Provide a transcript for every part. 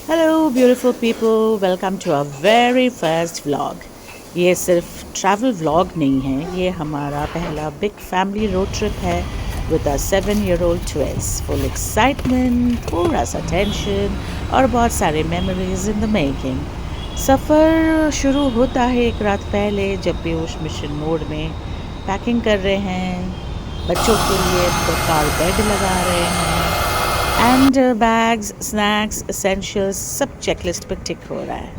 Hello beautiful people, welcome to our very first vlog. ये सिर्फ travel vlog नहीं है, ये हमारा पहला बिग फैमिली रोड ट्रिप है with a 7-year-old twins. Full excitement, थोड़ा सा टेंशन और बहुत सारे मेमोरीज इन द मेकिंग। सफ़र शुरू होता है एक रात पहले जब पीयूष मिशन मोड में पैकिंग कर रहे हैं, बच्चों के लिए कार बेड लगा रहे हैं एंड बैग्स, स्नैक्स, एसेंशियल्स सब चेकलिस्ट पर टिक हो रहा है।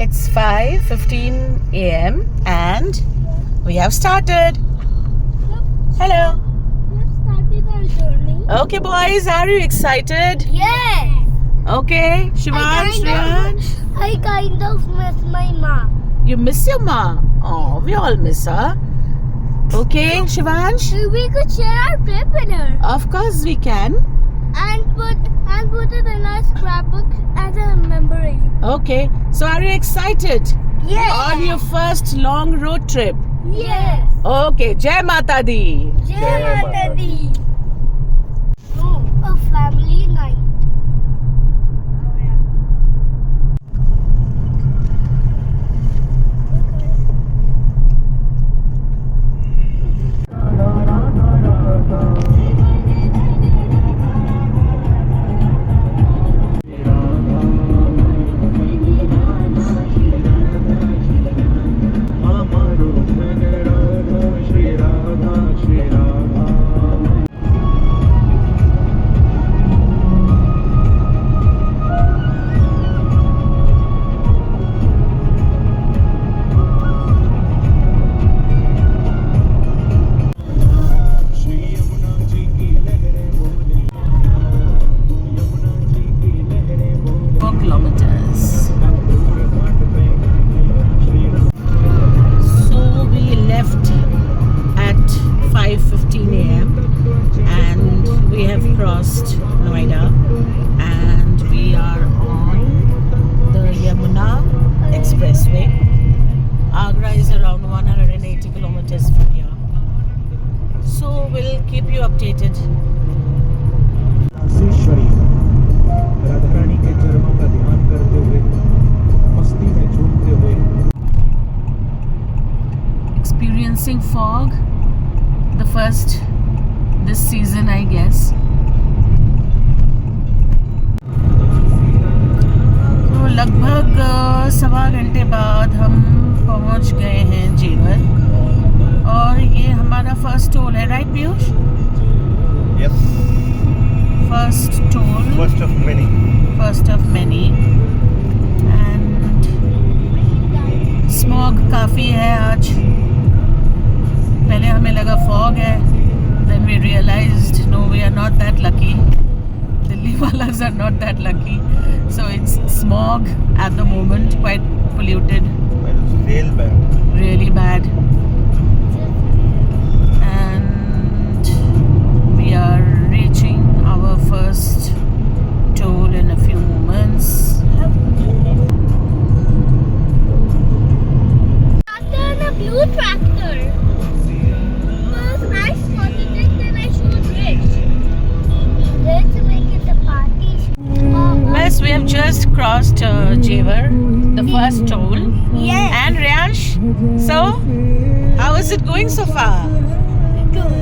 It's 5:15 a.m. and we have started. Hello. We have started our journey. Okay boys, are you excited? Yes. Okay, Shivansh, Riyansh. I kind of miss my mom. You miss your mom? Oh, we all miss her. Okay, Shivansh? We could share our trip with her Of course we can. and put it in our scrapbook as a memory. Okay, so are you excited? Yes. On your first long road trip? Yes. Okay, Jai Mata Di. Jai Mata Di. Oh, a family night. Noida and we are on the Yamuna Expressway. Agra is around 180 kilometers from here, so we'll keep you updated. Radha Rani के चरणों का ध्यान करते हुए, मस्ती में झूमते हुए, Experiencing fog, the first this season I guess. तो लगभग 1.25 घंटे बाद हम पहुंच गए हैं जेवर और ये हमारा फर्स्ट टोल है, right Piyush? Yes. First toll, First of many. First of many and smog काफ़ी है आज। पहले हमें लगा फॉग है, then we realized no, we are not that lucky. Delhi walas are not that lucky, so it's smog at the moment, quite polluted, Real bad. really bad. And we are reaching our first toll in a few moments. Tractor and a blue tractor. First I spotted it, then I showed Rich. Let's make it a party. Yes, we have just crossed Jevar, the first toll. Yes. And Riyansh, so how is it going so far? Good.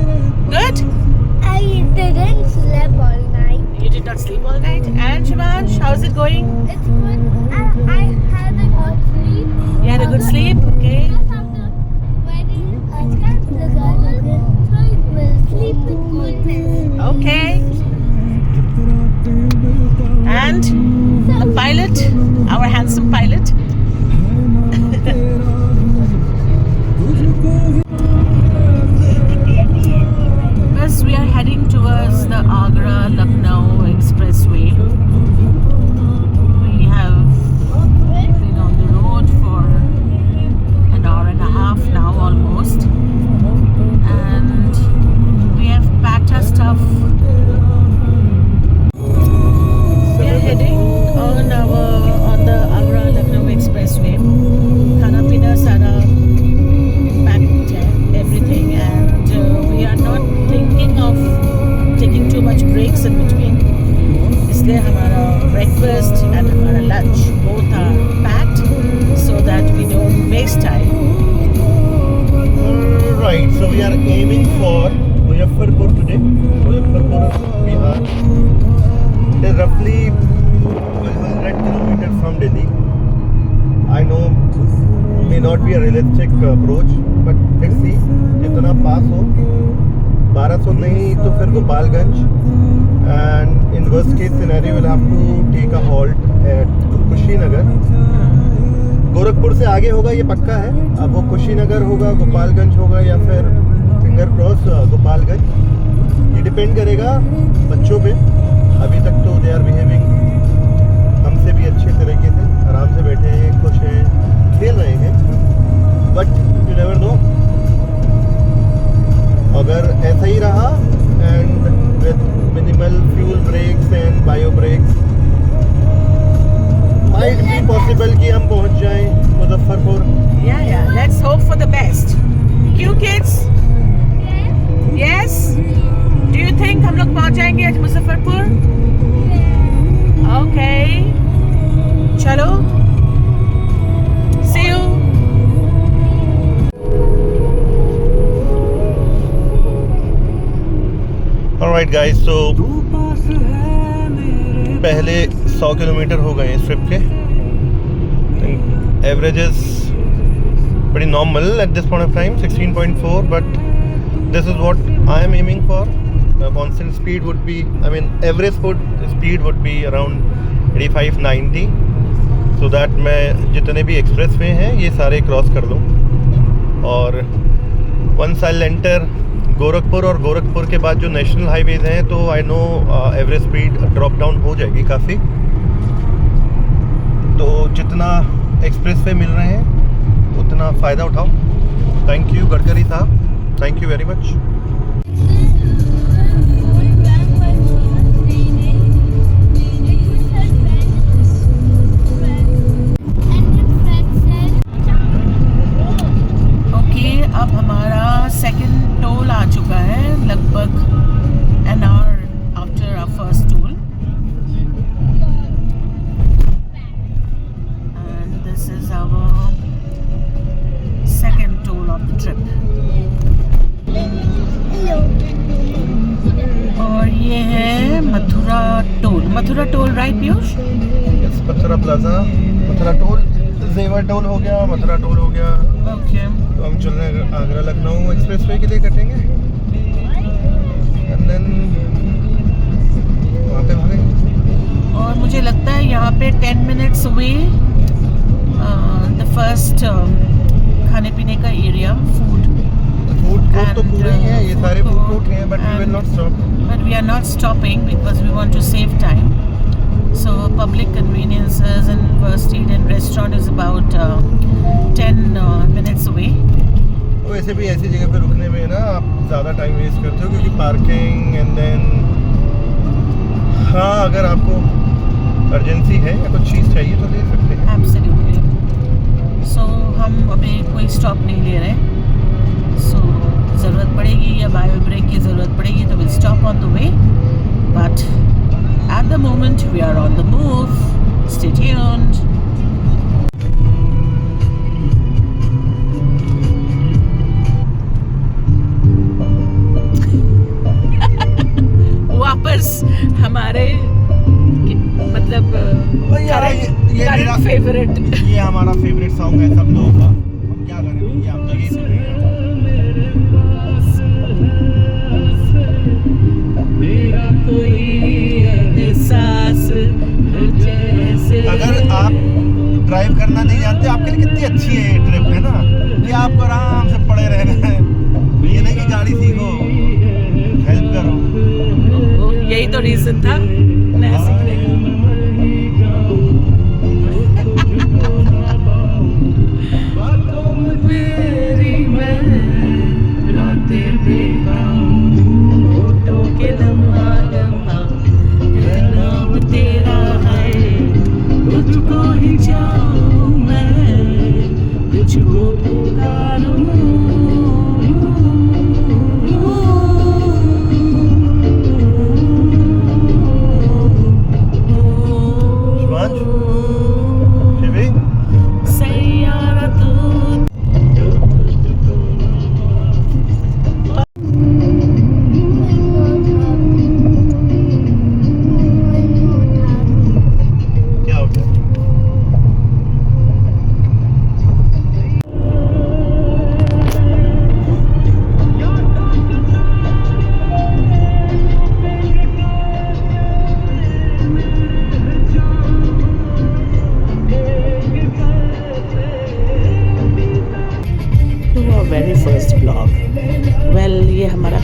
Good? I didn't sleep all night. You did not sleep all night. And Shivansh, how is it going? It's good. I had a good sleep. You had a good sleep? Okay. Because of the wedding, the girl will sleep with coolness. Okay. And the pilot, our handsome pilot. Yes, we are heading towards the Agra-Lucknow Expressway. We have been on the road for an hour and a half now almost, and we have packed our stuff. We are heading on the Agra-Lucknow too much breaks in between. इसलिए हमारा breakfast and हमारा lunch both are packed so that we don't waste time. Right, so we are aiming for Muzaffarpur today. Muzaffarpur, Bihar. It is roughly 100 kilometers from Delhi. I know may not be a realistic approach, but let's see. जितना पास हो 1200 नहीं तो फिर Gopalganj, and in worst case scenario we'll have to take a halt at Kushinagar. Gorakhpur से आगे होगा ये पक्का है. अब वो कुशीनगर होगा, गोपालगंज होगा, या फिर फिंगर क्रॉस गोपालगंज. ये डिपेंड करेगा बच्चों पे. अभी तक तो दे आर बिहेविंग हमसे भी अच्छे तरीके से, आराम से बैठे हैं, खुश हैं, खेल रहे हैं. बट यू नेवर नो, अगर ऐसा ही रहा and with minimal fuel breaks and bio breaks, might be possible कि हम पहुंच जाएं Muzaffarpur. Yeah, let's hope for the best. क्यों kids? Yes? Do you think हम लोग पहुंच जाएंगे आज मुजफ्फरपुर? Okay. चलो. See you. Alright guys, so पहले 100 किलोमीटर हो गए इस ट्रिप के. Averages pretty normal at this point of time, 16.4, but this is what I am aiming for. The constant speed would be, I mean average speed would be around 85-90, so that मैं जितने भी express way हैं ये सारे cross कर लूँ. और once I'll enter Gorakhpur और गोरखपुर के बाद जो नेशनल हाईवेज हैं तो I know average speed drop down हो जाएगी काफ़ी. तो जितना एक्सप्रेस वे मिल रहे हैं उतना फ़ायदा उठाओ. थैंक यू गडकरी साहब, थैंक यू वेरी मच. अब हमारा सेकंड टोल आ चुका है, लगभग an hour after our first toll, and this is our second toll of the trip. और ये है Mathura toll, right Piyush? Mathura plaza, Mathura toll, जेवर टोल हो गया, मथुरा टोल हो गया. ओके. तो हम चल रहे हैं आगरा लखनऊ एक्सप्रेस वे के लिए, कटेंगे एंड देन वहाँ पे भागेंगे. और मुझे लगता है यहाँ पे 10 minutes away द फर्स्ट खाने पीने का एरिया, फूड कोर्ट तो पूरे ही हैं, ये सारे फूड कोर्ट हैं, but we will not stop. But we are not stopping because we want to save time. So public conveniences and first aid and restaurant is about 10 minutes away. वैसे भी ऐसी जगह पे रुकने में ना आप ज़्यादा टाइम वेस्ट करते हो, क्योंकि पार्किंग एंड देन हाँ अगर आपको अर्जेंसी है या कुछ चीज़ चाहिए तो ले सकते हैं. Absolutely. So हम अभी कोई स्टॉप नहीं ले रहे. So ज़रूरत पड़ेगी या बायो ब्रेक की ज़रूरत पड़ेगी तो we'll stop on the way. But at the moment we are on the move. Stay tuned. वापस हमारे मतलब करंट फेवरेट, ये हमारा फेवरेट सॉन्ग है सब लोगों का. हम क्या करें, ये हम तो ये सुन रहे हैं. अगर आप ड्राइव करना नहीं जानते, आपके लिए कितनी अच्छी है ये ट्रिप, है ना, कि आपको आराम से पड़े रहना है. ये नहीं कि गाड़ी सीखो, हेल्प करो. यही तो रीजन था नया सीखने का.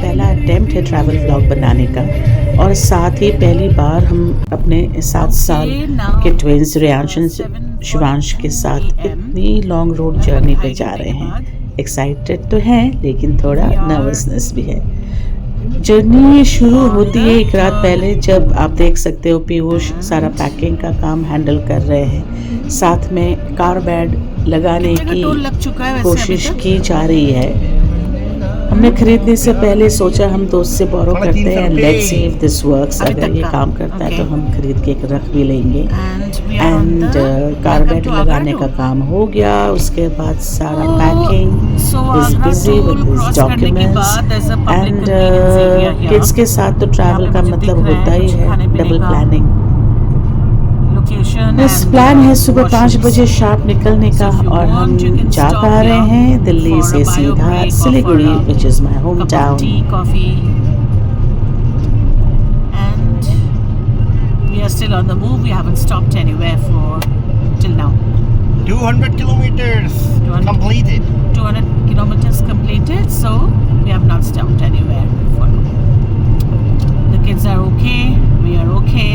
पहला अटेम्प्ट है ट्रैवल व्लॉग बनाने का, और साथ ही पहली बार हम अपने 7 साल के ट्विंस रेयांश शिवांश के साथ इतनी लॉन्ग रोड जर्नी पे जा रहे हैं। एक्साइटेड तो हैं लेकिन थोड़ा नर्वसनेस भी है। जर्नी शुरू होती है एक रात पहले, जब आप देख सकते हो पीयूष सारा पैकिंग का काम हैंडल कर रहे हैं। साथ में कार बेड लगाने की कोशिश की जा रही है। हमने खरीदने से पहले सोचा हम दोस्त से बोरो करते हैं, let's see if this works. अगर ये काम करता है तो हम खरीद के रख भी लेंगे। एंड कार बेड लगाने का काम हो गया। उसके बाद सारा packing is busy with his documents and kids के साथ तो ट्रैवल का मतलब होता ही है डबल प्लानिंग। बस प्लान है सुबह 5 बजे शार्प निकलने का, और हम जा पा रहे हैं दिल्ली से सीधा Siliguri, which is my home town. We are still on the move. We haven't stopped anywhere till now. 200 kilometers 200 completed. 200 kilometers completed, so we have not stopped anywhere for now. The kids are okay. We are okay.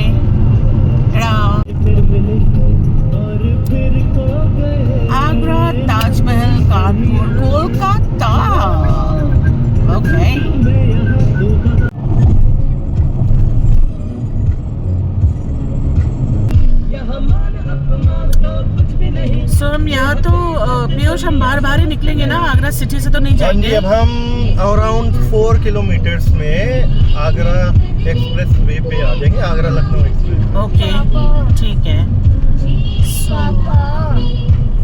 Agra, Taj Mahal, Kanpur, Kolkata. Okay. So हम यहाँ तो पीयूष हम बाहर ही निकलेंगे ना, Agra city से तो नहीं जाएंगे। अब हम अराउंड 4 किलोमीटर्स में आगरा एक्सप्रेस वे पे आ जाएंगे, आगरा लखनऊ एक्सप्रेस। ओके, ठीक है।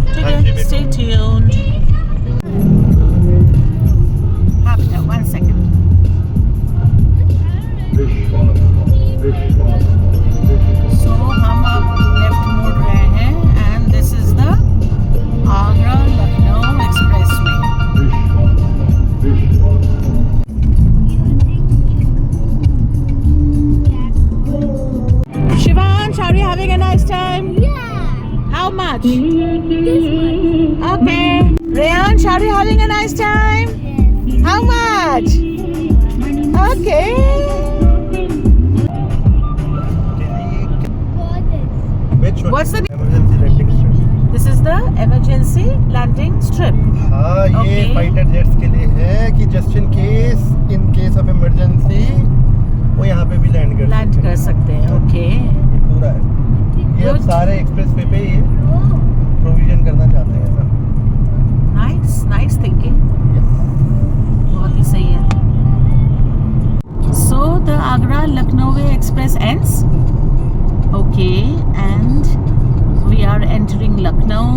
ठीक है, stay tuned. One second. So हम अब लेफ्ट मुड़ रहे हैं and this is the Agra Lucknow expressway. Shivansh, are you having a nice time? Yeah. How much? This one. Okay. Reyansh, are you having a nice time? Yes. How much? Okay. Which one? What's the- Emergency landing strip. This is the emergency landing strip. हाँ, ये Okay. Fighter jets के लिए है कि just in case of emergency वो यहाँ पे भी लैंड कर सकते हैं। ओके। ये पूरा है, ये अब Good. सारे एक्सप्रेस वे पे ये प्रोविजन करना चाहते हैं ऐसा। Nice thinking. बहुत ही सही है। So the Agra Lucknow Express ends. Okay, and we are entering Lucknow.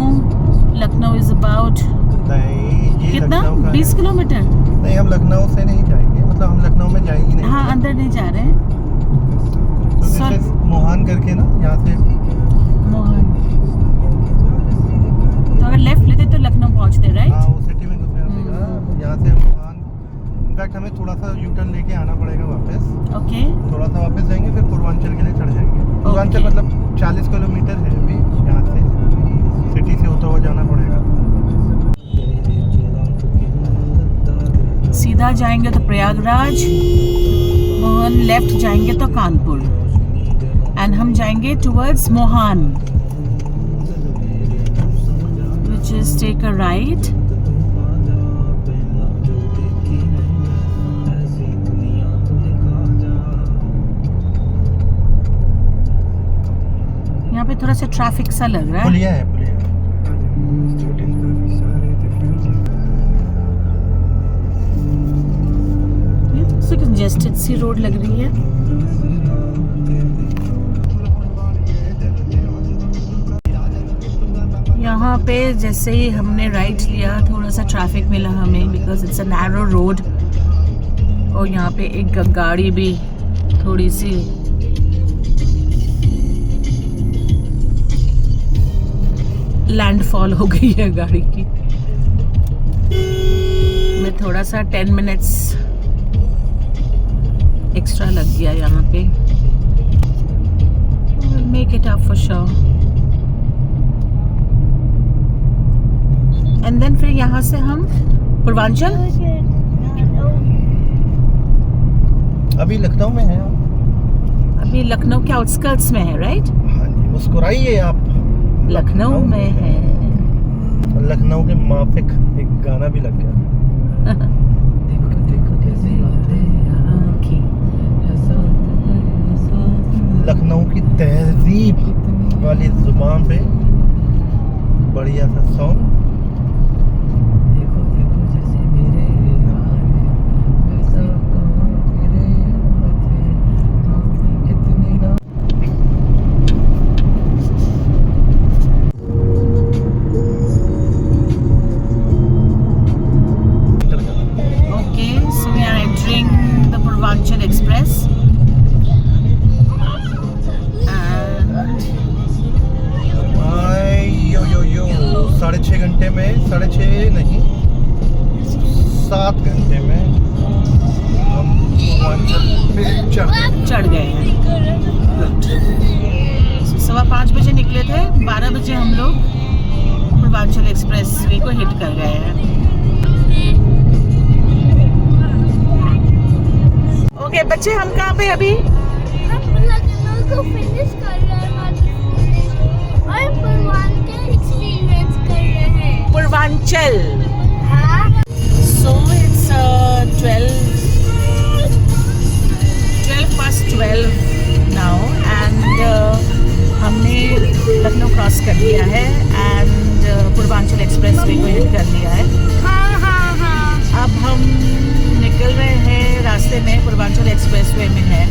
Lucknow is about नहीं, ये कितना? लखनऊ का 20 है। किलोमीटर। नहीं, हम लखनऊ से नहीं जाएंगे, मतलब हम लखनऊ में जाएंगे नहीं। हाँ, अंदर नहीं जा रहे हैं। तो दिस सर- इज मोहान करके ना, यहाँ से मोहन, तो अगर लेफ्ट लेते तो लखनऊ पहुँचते, हाँ राइट? वो सिटी में घुसना पड़ेगा। यहाँ से मोहान, इनफैक्ट हमें थोड़ा सा यू टर्न लेके आना पड़ेगा वापस। ओके। थोड़ा सा वापस जाएंगे, फिर पूर्वांचल के लिए चढ़ जाएंगे। पूर्वांचल Okay. मतलब 40 किलोमीटर है अभी यहाँ से, सिटी से होता हुआ जाना पड़ेगा। सीधा जाएंगे तो प्रयागराज, मोहन लेफ्ट जाएंगे तो कानपुर, एंड हम जाएंगे towards Mohan, which is take a right. यहाँ पे थोड़ा सा ट्रैफिक सा लग रहा है। पुलिया है, पुलिया। कंजेस्टेड सी रोड लग रही है। यहाँ पे जैसे ही हमने राइट लिया थोड़ा सा ट्रैफिक मिला हमें, because it's a narrow road, और यहाँ पे एक गाड़ी भी थोड़ी सी लैंडफॉल हो गई है गाड़ी की। मैं थोड़ा सा 10 मिनट्स एक्स्ट्रा लग गया यहाँ पे। Make it up for sure. And then फिर यहाँ से हम पूर्वांचल, अभी लखनऊ में है। अभी लखनऊ के आउटस्कर्ट्स में है, राइट? हाँ जी, मुस्कुराइए आप। लखनऊ में है। लखनऊ के माफिक एक गाना भी लग गया। देखो देखो कैसे आँखें। लखनऊ की तहजीब वाली जुबान पे बढ़िया सा सॉन्ग। देखो देखो जैसे मेरे Okay, so we are entering the Purvanchal Express. यो 6.5 घंटे में, 6.5 नहीं 7 घंटे में हम पूर्वांचल पे चढ़ गए हैं। So, 5:15 बजे निकले थे, 12 बजे हम लोग पूर्वांचल एक्सप्रेस वे को हिट कर गए हैं। ओके बच्चे, हम कहाँ पे अभी? हम लखनऊ को फिनिश कर रहे हैं और पूर्वांचल एक्सपीरियंस कर रहे हैं। पूर्वांचल। हाँ, So it's 12:12 now and हमने लखनऊ क्रॉस कर लिया है एंड पूर्वांचल एक्सप्रेस वे को हिट कर लिया है। हाँ, हाँ, हाँ। अब हम निकल रहे हैं, रास्ते में पूर्वांचल एक्सप्रेस वे में है।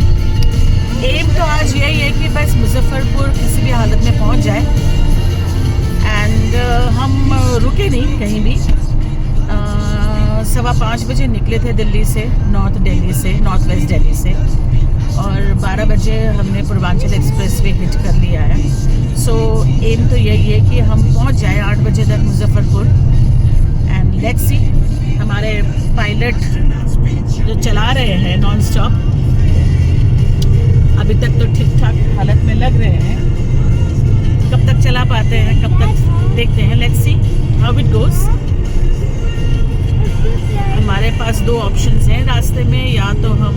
एम तो आज यही है कि बस मुजफ्फरपुर किसी भी हालत में पहुंच जाए एंड हम रुके नहीं कहीं भी। 5:15 बजे निकले थे दिल्ली से, नॉर्थ वेस्ट दिल्ली से, और 12 बजे हमने पूर्वांचल एक्सप्रेस वे हिट कर लिया है। सो एम तो यही है कि हम पहुंच जाए 8 बजे तक मुजफ्फरपुर एंड लेट्स सी। हमारे पायलट जो चला रहे हैं नॉन स्टॉप, अभी तक तो ठीक ठाक हालत में लग रहे हैं। कब तक चला पाते हैं, कब तक देखते हैं। Let's see how it goes. हमारे पास 2 ऑप्शंस हैं रास्ते में, या तो हम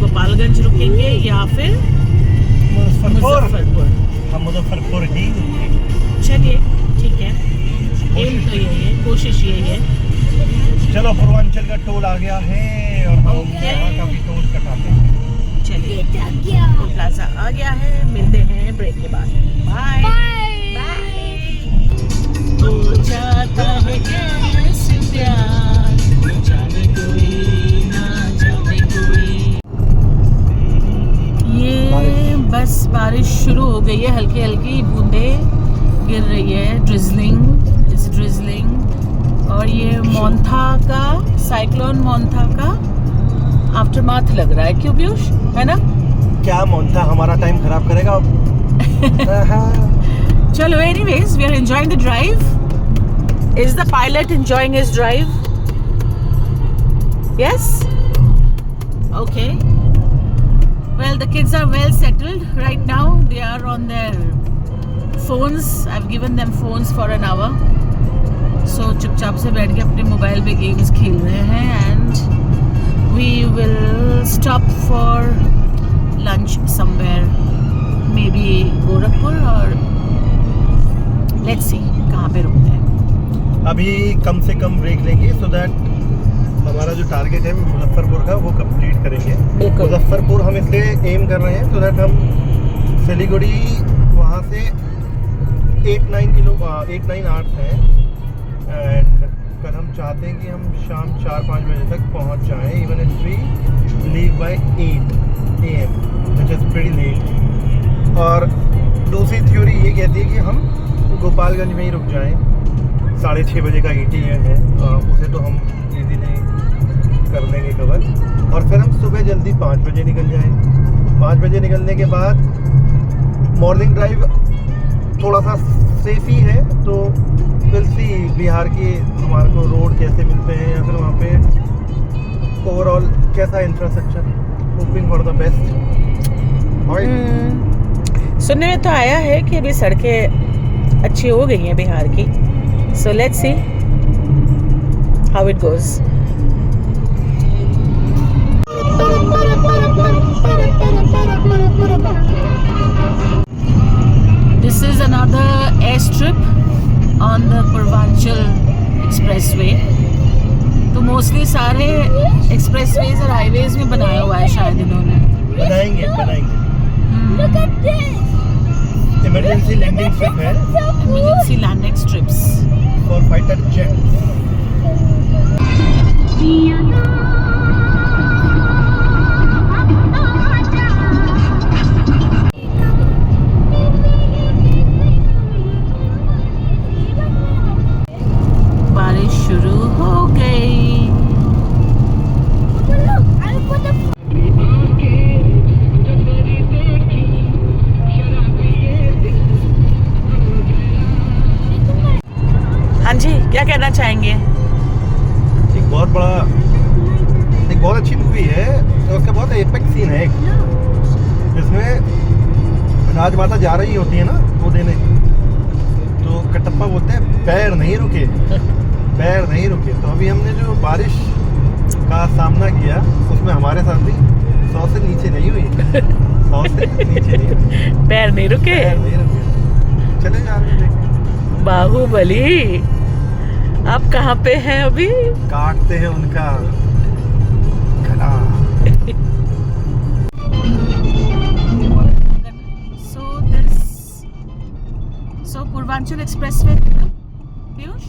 गोपालगंज रुकेंगे या फिर मुजफ्फरपुर। हम मुजफ्फरपुर ही। चलिए ठीक है, एम तो यही है, कोशिश यही है। चलो, पूर्वांचल का टोल आ गया है और हम Okay. यहाँ का भी टोल कटाते हैं। चलिए, जग गया। टोल प्लाजा आ गया है, मिलते हैं ब्रेक के बाद। Bye bye. हो जाता है कैसे प्यार, जाने कोई ना जाने कोई। ये बस बारिश शुरू हो गई है, हल्की हल्की बूंदें गिर रही है, ड्रिजलिंग। और ये मोन्था का, साइक्लोन मोन्था का आफ्टरमाथ लग रहा है, क्यों पीयूष, है ना? क्या मोन्था हमारा टाइम खराब करेगा? चलो, anyways, we are enjoying the drive. Is the pilot enjoying his drive? Yes? Okay. Well, the kids are well settled right now. They are on their phones. I've given them phones for an hour. So चुपचाप से बैठ के अपने mobile पे games खेल रहे हैं and we will stop for lunch somewhere, maybe Gorakhpur, और let's see कहाँ पे रुकते हैं। अभी कम से कम ब्रेक लेंगे सो दैट हमारा जो टारगेट है मुजफ्फरपुर का वो कंप्लीट करेंगे। बिल्कुल। मुजफ्फरपुर हम इसलिए एम कर रहे हैं सो दैट हम सिलीगुड़ी वहाँ से 8-9 आवर्स हैं एंड कल हम चाहते हैं कि हम शाम 4-5 बजे तक पहुँच जाएं, even if we leave by 8 AM, which is pretty late. और दूसरी थ्योरी ये कहती है कि हम गोपालगंज में ही रुक जाएं, 6:30 बजे का ETA है, उसे तो हम इजीली कर लेंगे कवर, और फिर हम सुबह जल्दी 5 बजे निकल जाएं। 5 बजे निकलने के बाद मॉर्निंग ड्राइव थोड़ा सा सेफ ही है, तो विल सी बिहार के हमारे को रोड कैसे मिलते हैं या फिर वहाँ पे ओवरऑल कैसा infrastructure. Hoping for the best. सुनने में तो आया है कि अभी सड़कें अच्छी हो गई हैं बिहार की, so let's see how it goes. test trip on the Purvanchal Expressway. तो मोस्टली सारे एक्सप्रेसवेज और हाईवेज में बनाया हुआ है शायद इन्होंने. बनाएंगे. Look at this. Emergency landing strip है Emergency landing strips. For fighter jet. बारिश शुरू हो गई. Look, I'll put the हाँ जी, क्या कहना चाहेंगे? एक बहुत अच्छी मूवी है. तो उसका बहुत एपिक सीन है एक, जिसमें राजमाता जा रही होती है ना वो देने, तो कटप्पा बोलते हैं पैर नहीं रुके. तो अभी हमने जो बारिश का सामना किया उसमें हमारे साथ भी 100 से नीचे नहीं हुई. 100 से नीचे नहीं हुई. पैर नहीं रुके. चले जा रहे थे. बाहुबली, आप कहाँ पे हैं अभी? काटते हैं उनका गला. So पूर्वांचल एक्सप्रेसवे पीयूष,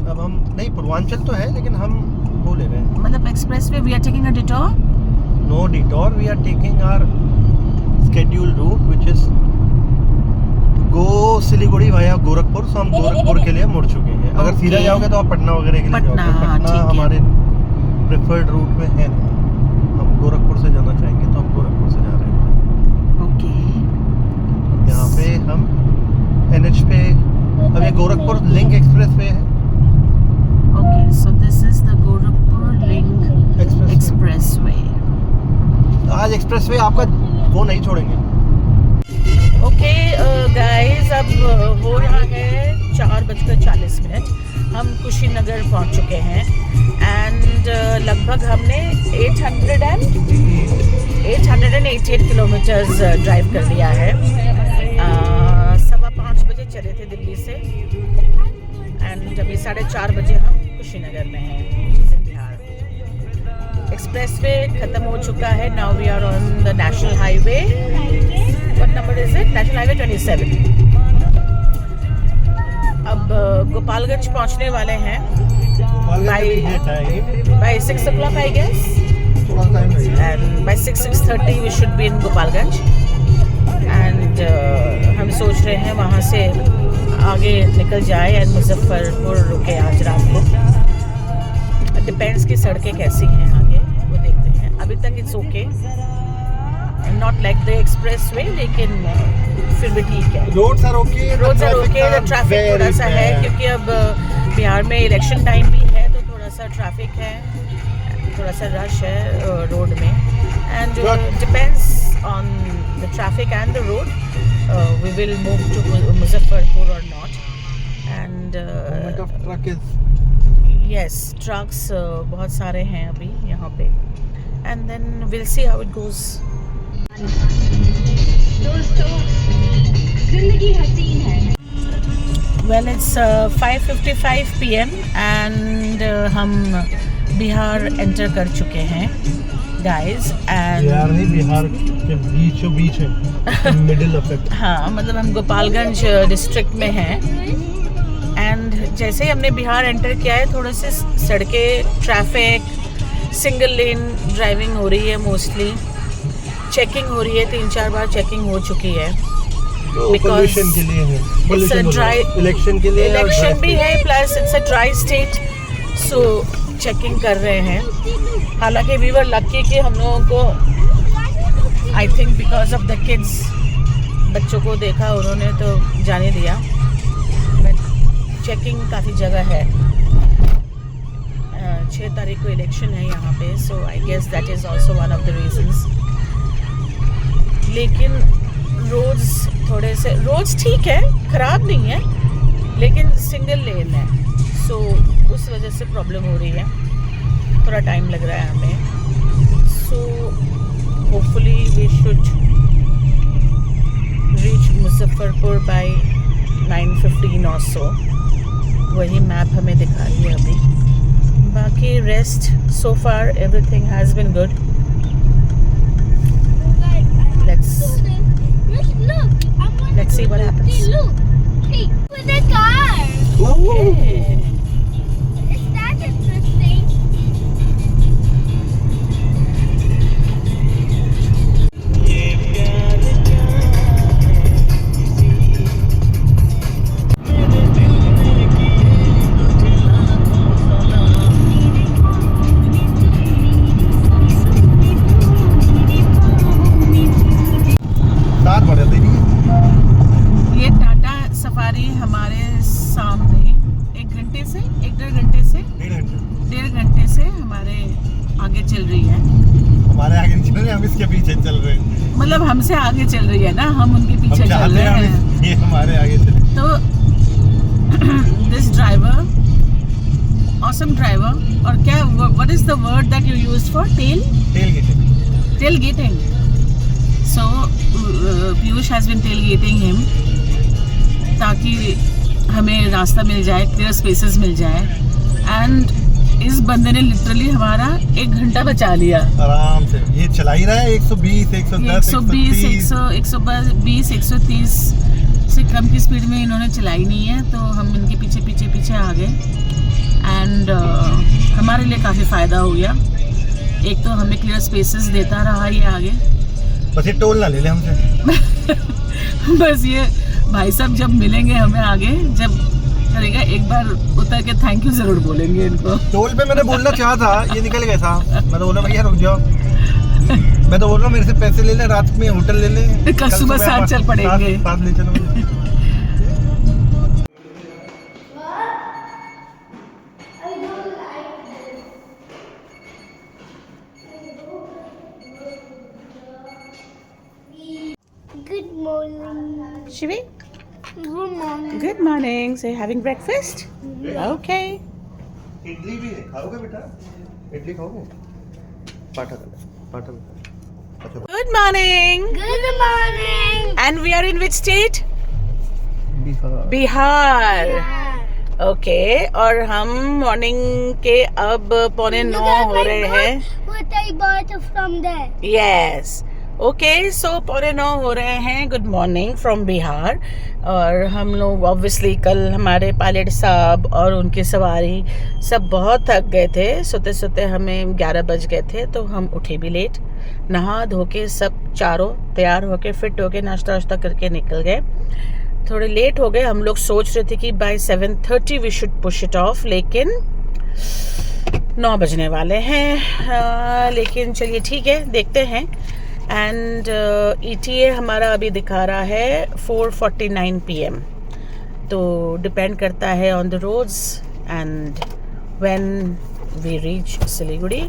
अब हम नहीं, पूर्वांचल तो है लेकिन हम वो ले रहे हैं. मतलब expressway we are taking a detour. No detour, we are taking our scheduled route, which is go Siliguri via Gorakhpur. तो हम गोरखपुर के लिए मुड़ चुके हैं. अगर Okay. सीधा जाओगे तो आप पटना वगैरह के लिए पटना, जाओगे. हाँ, पटना ठीक है. हमारे प्रेफर्ड रूट में है. हम गोरखपुर से जाना चाहेंगे तो हम गोरखपुर से जा रहे हैं. ओके. यहाँ पे हम NH पे, अब ये गोरखपुर लिंक एक्सप्रेस वे है. Okay, so this is the Gorakhpur link expressway. आज एक्सप्रेस वे आपका वो नहीं छोड़ेंगे. ओके गाइस, अब हो रहा है 4:40. हम कुशीनगर पहुंच चुके हैं एंड लगभग हमने 888 किलोमीटर्स ड्राइव कर लिया है. 5:15 बजे चले थे दिल्ली से एंड अभी 4:30 बजे हम कुशीनगर में हैं, बिहार. एक्सप्रेसवे खत्म हो चुका है. Now we are on the national highway. What number is it? National highway 27. अब गोपालगंज पहुंचने वाले हैं by 6 o'clock I guess, and by 6:30 we should be in Gopalganj. And हम सोच रहे हैं वहाँ से आगे निकल जाए एंड मुजफ्फरपुर रुके आज रात को. डिपेंड्स की सड़कें कैसी हैं आगे वो देखते हैं. अभी तक it's okay, not like the expressway, लेकिन फिर भी ठीक है. Roads are okay. The traffic थोड़ा सा है क्योंकि अब बिहार में इलेक्शन टाइम भी है तो थोड़ा सा ट्रैफिक है, थोड़ा सा रश है रोड में. And depends on the traffic and the road we will move to Muzaffarpur और नॉट. एंड यस, ट्रक्स बहुत सारे हैं अभी यहाँ पे and then will see how it goes. दोस्तों, जिंदगी हसीन है. Well, it's 5:55 PM and हम बिहार एंटर कर चुके हैं guys. And बिहार के बीचों बीच है, मिडिल ऑफ इट. हाँ, मतलब हम गोपालगंज डिस्ट्रिक्ट में हैं एंड जैसे ही हमने बिहार एंटर किया है थोड़े से सड़कें, ट्रैफिक, सिंगल लेन ड्राइविंग हो रही है. मोस्टली चेकिंग हो रही है, 3-4 बार चेकिंग हो चुकी है. पोल्यूशन के लिए है, इलेक्शन के लिए, इलेक्शन भी है, plus it's a dry state, so checking कर रहे हैं. हालांकि वी वर लकी कि हम लोगों को I think because of the kids, बच्चों को देखा उन्होंने तो जाने दिया, बट चेकिंग काफ़ी जगह है. 6 तारीख को इलेक्शन है यहाँ पे, so I guess that is also one of the reasons. लेकिन रोड्स ठीक है, ख़राब नहीं है, लेकिन सिंगल लेन है, सो उस वजह से प्रॉब्लम हो रही है. थोड़ा टाइम लग रहा है हमें. So hopefully we should reach Muzaffarpur by 9:15 और सो, वही मैप हमें दिखा रही है अभी। बाकी rest so far everything has been good. Let's see what happens. Look, hey, with the car. Okay. Is that interesting? साथ बढ़ जाते हैं। ये टाटा सफारी हमारे सामने 1 से 1.5 घंटे से 1.5 घंटे से हमारे आगे चल रही है। हमारे आगे नहीं चल रहे, हम इसके पीछे चल रहे हैं। मतलब हमसे आगे चल रही है ना, हम उनके हम पीछे चल चाहते रहे हैं हैं। ये हमारे आगे चले। तो दिस ड्राइवर, ऑसम ड्राइवर। और क्या, what is the word that you used for? tailgating. So Piyush has been tailgating him ताकि हमें रास्ता मिल जाए, क्लियर स्पेसेस मिल जाए। एंड इस बंदे ने लिटरली हमारा 1 घंटा बचा लिया आराम से। ये चला ही रहा है 120, 110, 120, 130 से कम की स्पीड में इन्होंने चलाई नहीं है। तो हम इनके पीछे पीछे पीछे आ गए एंड हमारे लिए काफ़ी फ़ायदा हो गया। एक तो हमें क्लियर स्पेसेस देता रहा ये आगे। बस ये टोल ना ले ले हमसे। बस ये भाई साहब जब मिलेंगे हमें आगे, जब करेगा एक बार उतर के थैंक यू जरूर बोलेंगे इनको। टोल पे मैंने बोलना चाहा था, ये निकल गया था। मैं तो बोला भैया रुक जाओ। मैं तो बोल रहा हूँ मेरे से पैसे ले ले, रात में होटल ले ले, कल सुबह साथ चल पड़ेंगे। साथ ले चलो। Good morning. Shivi, Good morning. Good morning. से हैविंग ब्रेकफास्ट? ओके। इडली भी है, खाओगे बेटा? इडली खाओगे? पाठा पाठा। अच्छा। Good morning. Good morning. And we are in which state? Bihar. Bihar. Yeah. Okay. और हम मॉर्निंग के अब 8:45 हो रहे हैं। What I bought from there. Yes, okay. So 8:45 हो रहे हैं। Good morning from Bihar. और हम लोग ऑब्वियसली कल हमारे पायलट साहब और उनकी सवारी सब बहुत थक गए थे। सोते सोते हमें 11 बज गए थे, तो हम उठे भी लेट। नहा धो के सब चारों तैयार होके फिट होके नाश्ता वाश्ता करके निकल गए। थोड़े लेट हो गए। हम लोग सोच रहे थे कि by 7:30 we should push it off, लेकिन 9 बजने वाले हैं। लेकिन चलिए ठीक है, देखते हैं। एंड ETA हमारा अभी दिखा रहा है 4:49 PM। तो डिपेंड करता है on the roads and when we reach Siliguri,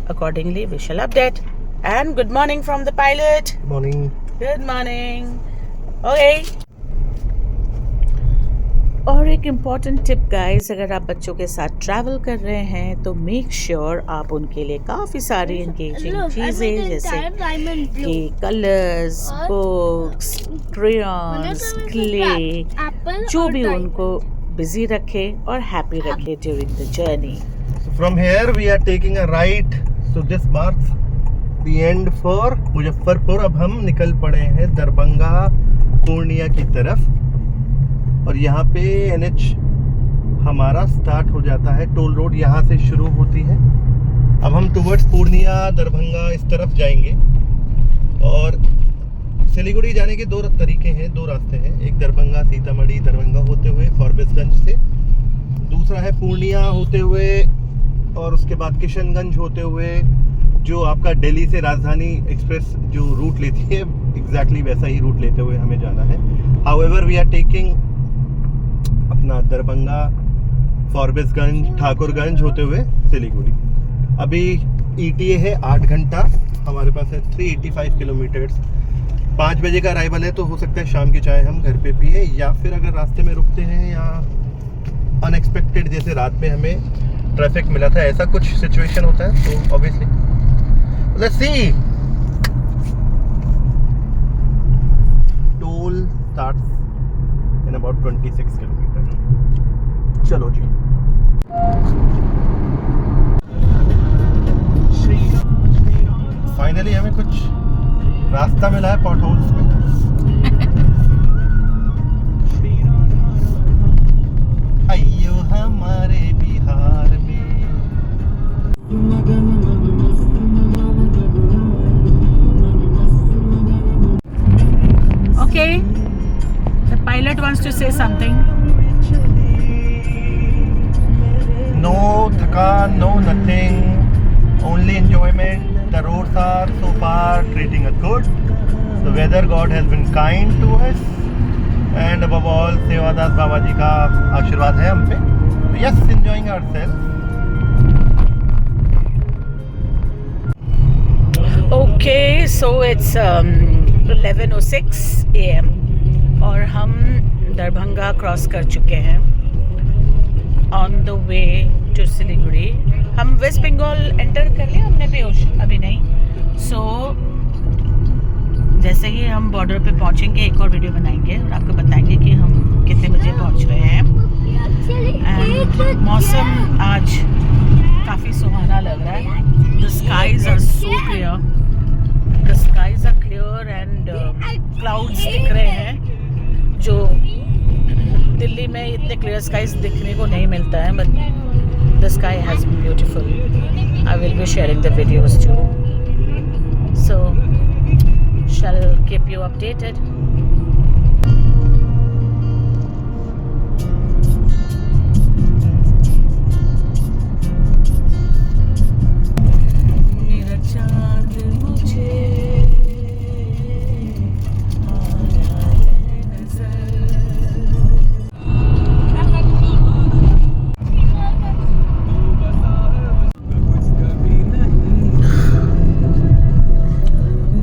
accordingly we shall update. And good morning from the pilot. Morning. Good morning. Okay. और एक इम्पॉर्टेंट टिप गाइस, अगर आप बच्चों के साथ ट्रैवल कर रहे हैं तो मेक श्योर आप उनके लिए काफ़ी सारी एंगेजिंग Look, I चीज़ें made the जैसे entire diamond blue. कि कलर्स, और बुक्स, क्रेयॉन्स, क्ले, Apple जो और भी diamond. उनको बिजी रखे और हैप्पी रखे during the journey. From here we are taking a right, so this marks the end for Muzaffarpur. अब हम निकल पड़े हैं दरभंगा पूर्णिया की तरफ। और यहाँ पे NH हमारा स्टार्ट हो जाता है। टोल रोड यहाँ से शुरू होती है। अब हम टुवर्ड्स पूर्णिया दरभंगा इस तरफ जाएंगे। और सिलीगुड़ी जाने के 2 तरीके हैं, 2 रास्ते हैं। एक दरभंगा सीतामढ़ी दरभंगा होते हुए फॉरबिसगंज से, दूसरा है पूर्णिया होते हुए और उसके बाद किशनगंज होते हुए, जो आपका दिल्ली से राजधानी एक्सप्रेस जो रूट लेती है, एग्जैक्टली वैसा ही रूट लेते हुए हमें जाना है। हाउएवर वी आर टेकिंग अपना दरभंगा, फॉरबिसगंज, ठाकुरगंज होते हुए सिलीगुड़ी। अभी ETA है 8 घंटा, हमारे पास है 385 किलोमीटर्स। 5 बजे का अराइवल है, तो हो सकता है शाम की चाय हम घर पे पिए, या फिर अगर रास्ते में रुकते हैं या अनएक्सपेक्टेड जैसे रात में हमें ट्रैफिक मिला था, ऐसा कुछ सिचुएशन होता है, तो obviously let's see. Toll starts in about 26 kilometre. चलो जी। फाइनली हमें कुछ रास्ता मिला है पॉट होल्स में। अयो हमारे बिहार में। Okay, the pilot wants to say something. No thakan, no nothing, only enjoyment. The roads are so far treating us good. The weather god has been kind to us, and above all Sevadas बाबा जी का आशीर्वाद है हम पे। Yes, enjoying ourselves. Okay, so it's 11:06 AM और हम Darbhanga cross कर चुके हैं on the way to Siliguri. हम वेस्ट बंगाल एंटर कर लिया हमने पीयूष? अभी नहीं। सो जैसे ही हम बॉर्डर पे पहुंचेंगे एक और वीडियो बनाएंगे और आपको बताएंगे कि हम कितने बजे पहुंच रहे हैं। एंड मौसम आज काफ़ी सुहाना लग रहा है। The skies are so clear, the skies are clear and clouds दिख रहे हैं जो दिल्ली में इतने क्लियर स्काईज दिखने को नहीं मिलता है। But the sky has been beautiful. I will be sharing the videos too, so shall keep you updated. मेरा चांद मुझे आया नजर।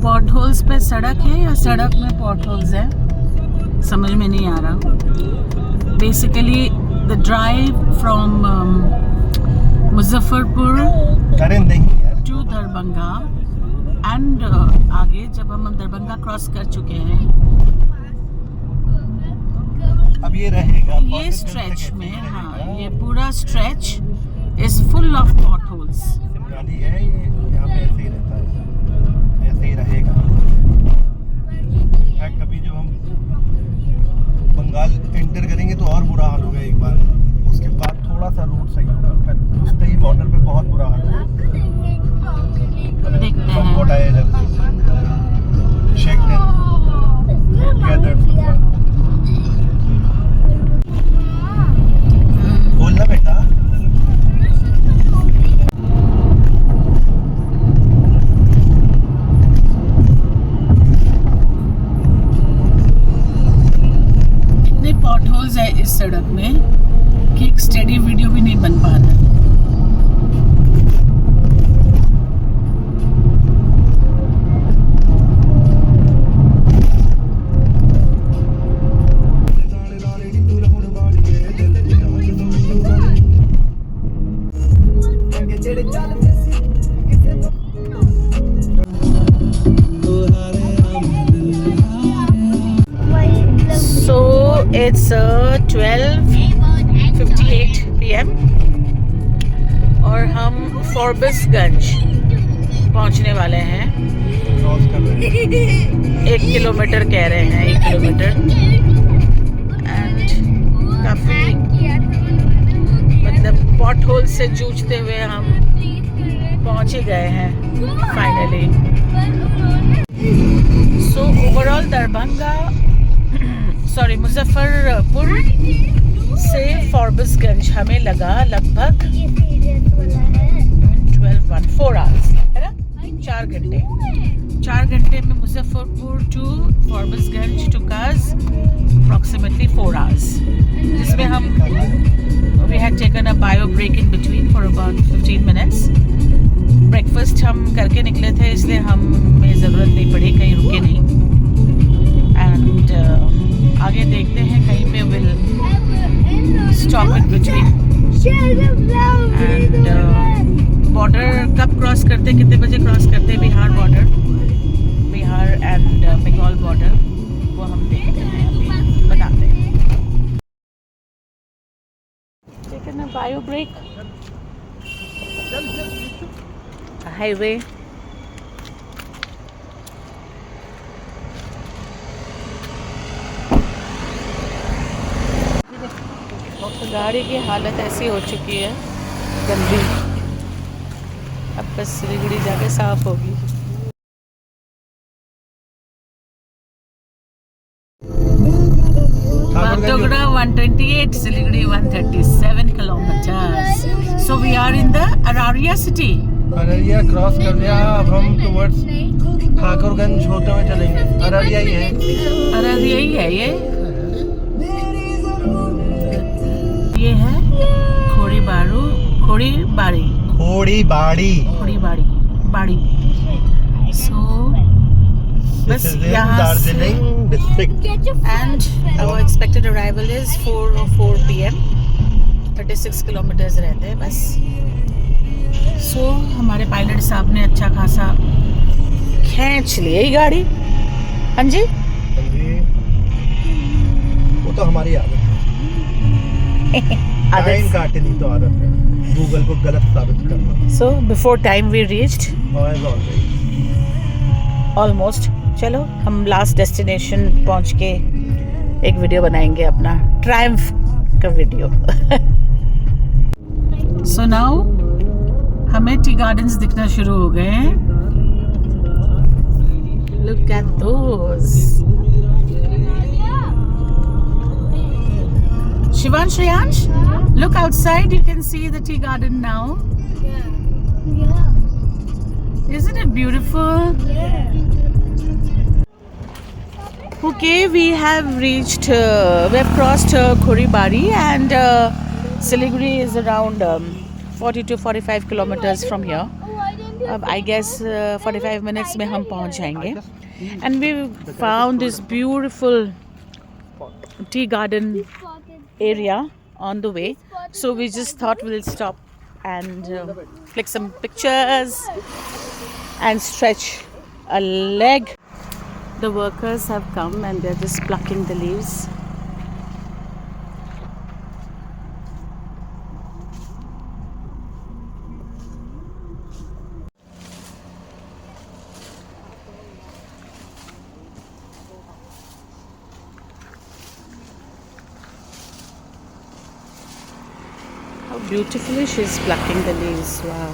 पॉट होल्स पे सड़क है या सड़क में पॉट होल्स है, समझ में नहीं आ रहा। Basically the drive from Muzaffarpur to Darbhanga and आगे जब हम दरभंगा क्रॉस कर चुके हैं अब ये रहेगा ये स्ट्रेच में, हाँ ये पूरा stretch is full of potholes. Simrali है ये, यहाँ पे ऐसे ही रहता है, ऐसे ही रहेगा। कभी जब हम बंगाल एंटर करेंगे तो और बुरा हाल होगा एक बार, उसके बाद थोड़ा सा रूट सही होगा, पर उससे ही बॉर्डर पे बहुत बुरा हाल होगा। देखते हैं संकट आए जब शेक बोलना बेटा। पॉट होल्स है इस सड़क में कि एक स्टेडी वीडियो भी नहीं बन पा रहा। It's 12:58 PM और हम फॉर्बिसगंज पहुंचने वाले हैं। 1 किलोमीटर कह रहे हैं, 1 किलोमीटर। एंड काफ़ी मतलब पॉट होल से जूझते हुए हम पहुंच ही गए हैं finally. So overall Darbhanga Muzaffarpur से फॉर्बिसगंज हमें लगा लगभग 4 आवर्स, है ना, 4 घंटे। 4 घंटे में Muzaffarpur to Forbesganj took us approximately 4 hours, जिसमें हम we had taken a bio break in between for about 15 minutes. Breakfast हम करके निकले थे, इसलिए हमें ज़रूरत नहीं पड़ी, कहीं रुके नहीं। एंड आगे देखते हैं, कहीं पे will stop in between. And border कब क्रॉस करते, कितने बजे क्रॉस करते Bihar border, Bihar and Bengal border, वो हम देखते हैं, अभी बताते हैं। break. A highway. गाड़ी की हालत ऐसी हो चुकी है गंदी, अब बस सिलीगुड़ी जाके साफ होगी। Bagdogra 128, Siliguri 137 kilometers. So we are in the Araria city. Araria cross कर लिया, अब हम टुवर्ड्स ठाकुरगंज होते हुए चलेंगे। अररिया ही है, अररिया ही है ये है खोड़ीबाड़ी। So बस यहाँ से Darjeeling district. and our expected arrival is 4 PM. 36 kilometres रहते हैं बस। So हमारे पायलट साहब ने अच्छा खासा खींच लिया ही गाड़ी। हाँ जी, वो तो हमारी आदत है, टाइम काटनी तो आदत है, गूगल को गलत साबित करना। So before time we reached almost। चलो हम लास्ट डेस्टिनेशन पहुंच के एक वीडियो बनाएंगे अपना ट्रायम्फ का वीडियो। So now हमें टी गार्डन्स दिखना शुरू हो गए हैं। Look at those. Shivansh, Shreyansh, look outside. You can see the tea garden now. Isn't it beautiful? Okay, we have reached, we have crossed Khoribari, and Siliguri is around 40 to 45 kilometers from here. I guess 45 minutes में हम पहुंच जाएंगे. And we found this beautiful tea garden area on the way. So we just thought we'll stop and click some pictures and stretch a leg. The workers have come and they're just plucking the leaves. How beautifully she's plucking the leaves. Wow.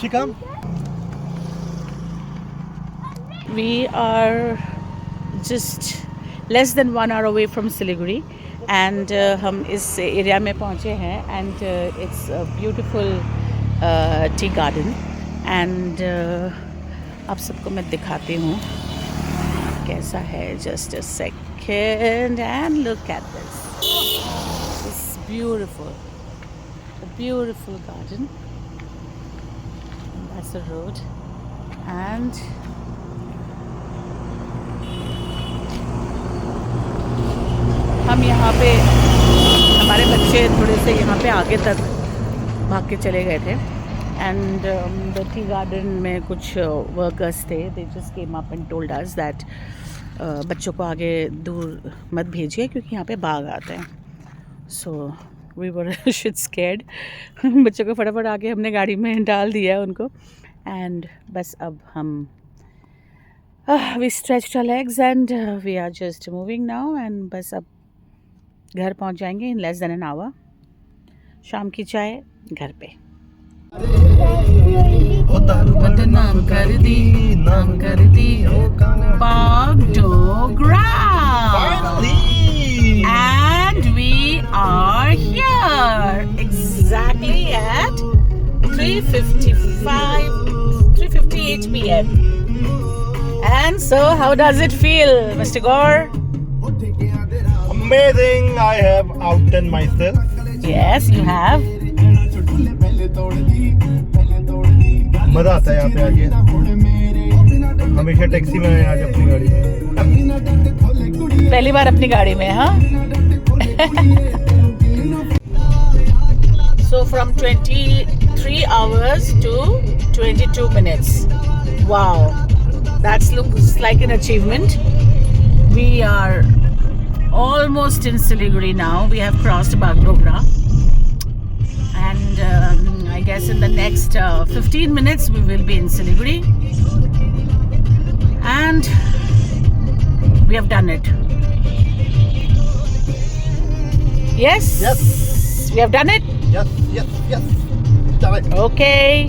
Chikam? We are just less than 1 hour away from Siliguri, and हम इस area में पहुँचे हैं, and it's a beautiful tea garden, and आप सबको मैं दिखाती हूँ कैसा है. Just a second, and look at this. It's beautiful, a beautiful garden. That's the road, and हम यहाँ पे, हमारे बच्चे थोड़े से यहाँ पे आगे तक भाग के चले गए थे, एंड द टी गार्डन में कुछ वर्कर्स थे, they just came up and told us that बच्चों को आगे दूर मत भेजिए क्योंकि यहाँ पे बाघ आते हैं. So we were shit scared. बच्चों को फटाफट आके हमने गाड़ी में डाल दिया उनको, एंड बस अब हम we stretched our legs and we are just moving now, and बस अब घर पहुंच जाएंगे in less than an hour. शाम की चाय घर पे. नाम कर दी Bagdogra. And we are here exactly at 3:58 PM. And so, how does it feel, Mr. Gore? Amazing! I have outdone myself. Yes, you have. मजा आता है यहाँ पे आके. हमेशा टैक्सी में आए, आज अपनी गाड़ी में. पहली बार अपनी गाड़ी में, हाँ. So from 23 hours to 22 minutes. Wow, that looks like an achievement. We are almost in Siliguri now. We have crossed Bagdogra. And I guess in the next 15 minutes we will be in Siliguri. And we have done it. Yes? Yes. We have done it? Yes. Done it. Okay.